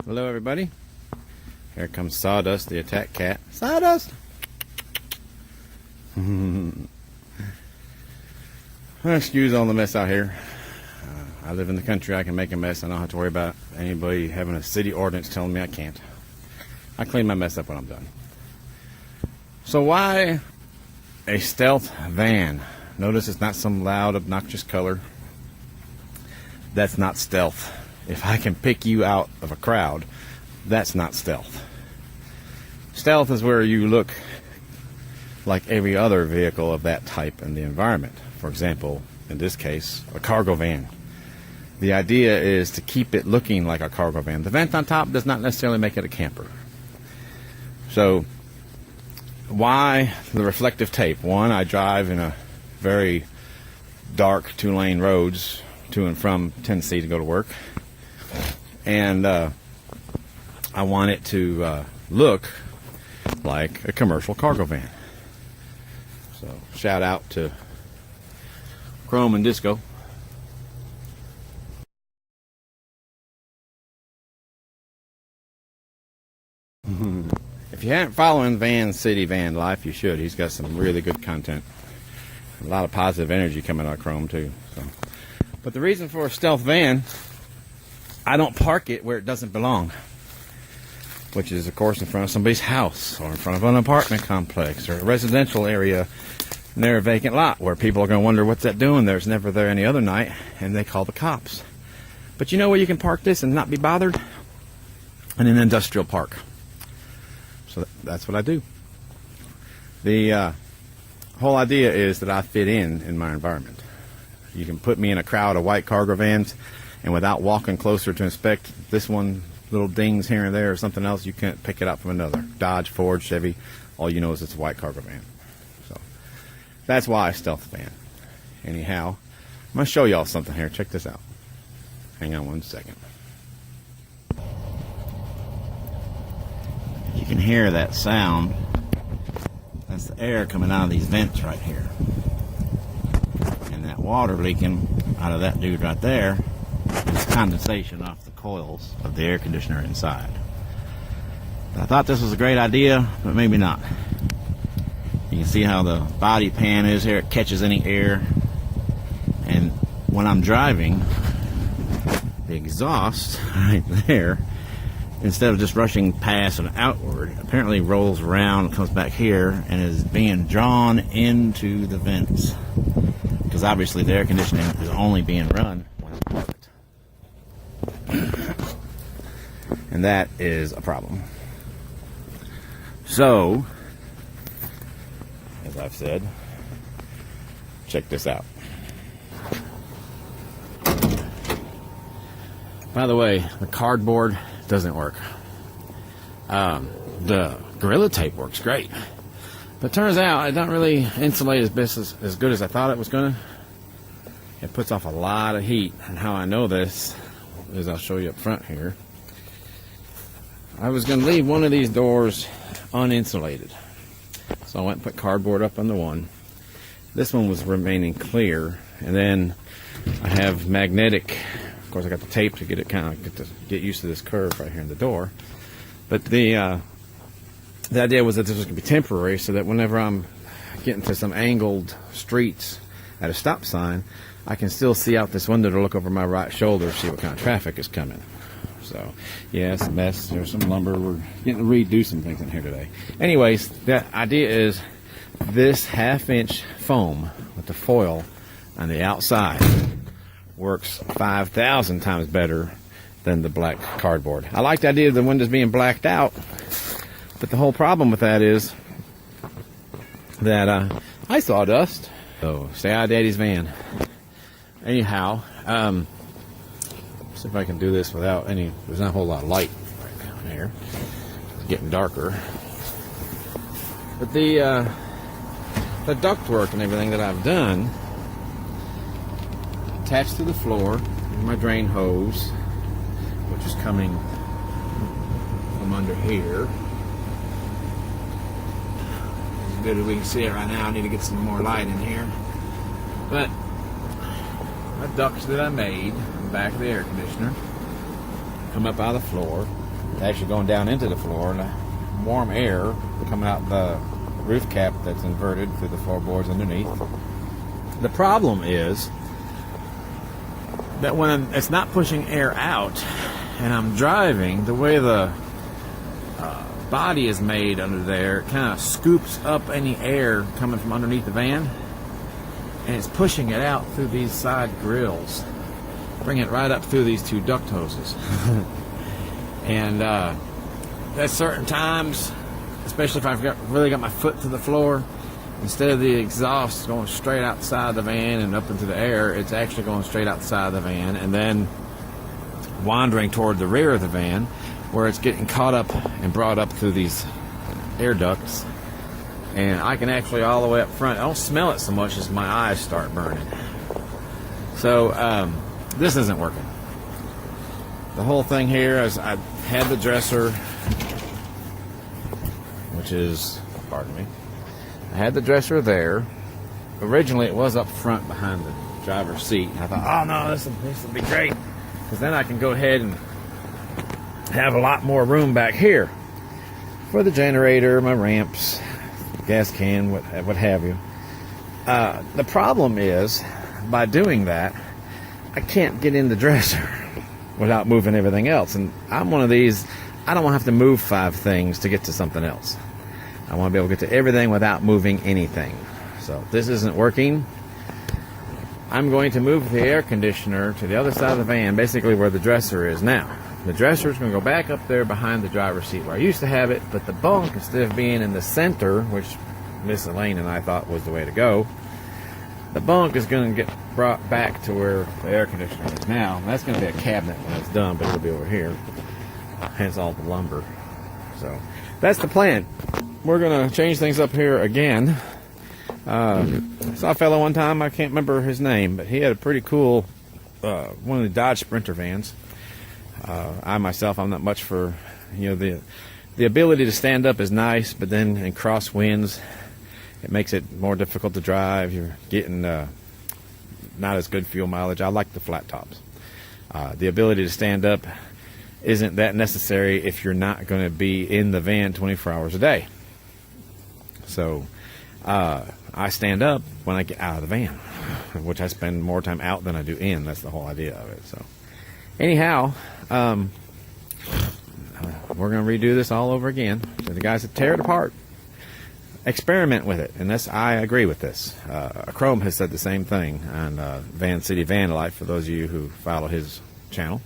Hello everybody. Here comes Sawdust, the attack cat. Sawdust! Excuse all the mess out here. I live in the country. I can make a mess. I don't have to worry about anybody having a city ordinance telling me I can't. I clean my mess up when I'm done. So why a stealth van? Notice it's not some loud, obnoxious color. That's not stealth. If I can pick you out of a crowd, that's not stealth. Stealth is where you look like every other vehicle of that type in the environment. For example, in this case, a cargo van. The idea is to keep it looking like a cargo van. The vent on top does not necessarily make it a camper. So, why the reflective tape? One, I drive in a very dark 2-lane roads to and from Tennessee to go to work. And I want it to look like a commercial cargo van. So, shout out to Chrome and Disco. If you haven't following Vancity Vanlife, you should. He's got some really good content. A lot of positive energy coming out of Chrome too. So. But the reason for a stealth van, I don't park it where it doesn't belong. Which is, of course, in front of somebody's house, or in front of an apartment complex, or a residential area near a vacant lot where people are going to wonder what's that doing there. It's never there any other night, and they call the cops. But you know where you can park this and not be bothered? In an industrial park. So that's what I do. The whole idea is that I fit in my environment. You can put me in a crowd of white cargo vans, and without walking closer to inspect this one, little dings here and there or something else, you can't pick it up from another. Dodge, Ford, Chevy, all you know is it's a white cargo van. So that's why I stealth van. Anyhow, I'm going to show y'all something here. Check this out. Hang on one second. You can hear that sound. That's the air coming out of these vents right here. And that water leaking out of that dude right there is condensation off the coils of the air conditioner inside. I thought this was a great idea, but maybe not. You can see how the body pan is here. It catches any air. And when I'm driving, the exhaust right there, instead of just rushing past and outward, apparently rolls around and comes back here and is being drawn into the vents. Because obviously the air conditioning is only being run when it's parked. And that is a problem. So, as I've said, check this out. By the way, the cardboard doesn't work. The Gorilla Tape works great, but turns out it don't really insulate as good as I thought it was gonna. It puts off a lot of heat, and how I know this is I'll show you up front here. I was gonna leave one of these doors uninsulated, so I went and put cardboard up on the one. This one was remaining clear, and then I have magnetic. Of course, I got the tape to get it get used to this curve right here in the door. But the idea was that this was going to be temporary, so that whenever I'm getting to some angled streets at a stop sign, I can still see out this window to look over my right shoulder, see what kind of traffic is coming. So, yeah, it's a mess. There's some lumber. We're getting to redo some things in here today. Anyways, the idea is this 1/2-inch foam with the foil on the outside works 5,000 times better than the black cardboard. I like the idea of the windows being blacked out, but the whole problem with that is that I sawdust. So stay out of Daddy's van. Anyhow, see if I can do this without any. There's not a whole lot of light right down here. It's getting darker, but the ductwork and everything that I've done attached to the floor, my drain hose, which is coming from under here. As good as we can see it right now, I need to get some more light in here. But my ducts that I made in the back of the air conditioner come up out of the floor, actually going down into the floor, and the warm air coming out the roof cap that's inverted through the floorboards underneath. The problem is that when it's not pushing air out and I'm driving, the way the body is made under there, it kind of scoops up any air coming from underneath the van, and it's pushing it out through these side grills, bringing it right up through these two duct hoses. And at certain times, especially if I've really got my foot to the floor, instead of the exhaust going straight outside the van and up into the air, it's actually going straight outside the van and then wandering toward the rear of the van, where it's getting caught up and brought up through these air ducts. And I can actually all the way up front, I don't smell it so much as my eyes start burning. So this isn't working. The whole thing here is I had the dresser, which is, pardon me, I had the dresser there. Originally it was up front behind the driver's seat. And I thought, oh no, this will be great, because then I can go ahead and have a lot more room back here for the generator, my ramps, gas can, what have you. The problem is, by doing that, I can't get in the dresser without moving everything else. And I'm one of these, I don't want to have to move 5 things to get to something else. I want to be able to get to everything without moving anything. So this isn't working. I'm going to move the air conditioner to the other side of the van, basically where the dresser is now. The dresser is going to go back up there behind the driver's seat where I used to have it, but the bunk, instead of being in the center, which Miss Elaine and I thought was the way to go, the bunk is going to get brought back to where the air conditioner is now. And that's going to be a cabinet when it's done, but it'll be over here. Hence all the lumber. So that's the plan. We're going to change things up here again. I saw a fellow one time, I can't remember his name, but he had a pretty cool, one of the Dodge Sprinter vans. I myself, I'm not much for, the ability to stand up is nice, but then in crosswinds, it makes it more difficult to drive. You're getting not as good fuel mileage. I like the flat tops. The ability to stand up isn't that necessary if you're not going to be in the van 24 hours a day. So I stand up when I get out of the van, which I spend more time out than I do in. That's the whole idea of it. So anyhow, we're going to redo this all over again. So the guys that tear it apart, experiment with it, and I agree with this. Chrome has said the same thing on Vancity Vanlife, for those of you who follow his channel.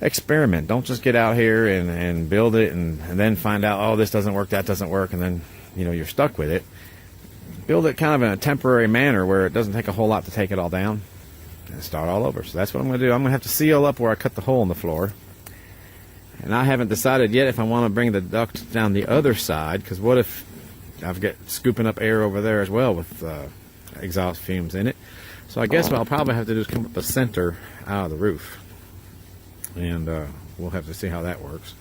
Experiment. Don't just get out here and build it and then find out, oh, this doesn't work, that doesn't work, and then you're stuck with it. Build it kind of in a temporary manner where it doesn't take a whole lot to take it all down and start all over. So that's what I'm going to do. I'm going to have to seal up where I cut the hole in the floor. And I haven't decided yet if I want to bring the duct down the other side, because what if I've got scooping up air over there as well with exhaust fumes in it. So I guess what I'll probably have to do is come up the center out of the roof. And we'll have to see how that works.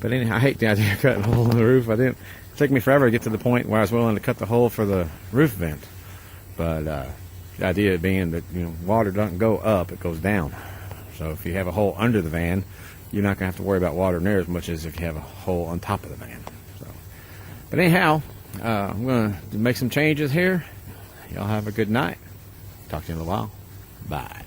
But anyhow, I hate the idea of cutting a hole in the roof. It took me forever to get to the point where I was willing to cut the hole for the roof vent. But the idea being that water doesn't go up, it goes down. So if you have a hole under the van, you're not going to have to worry about water near as much as if you have a hole on top of the van. So, but anyhow, I'm going to make some changes here. Y'all have a good night. Talk to you in a while. Bye.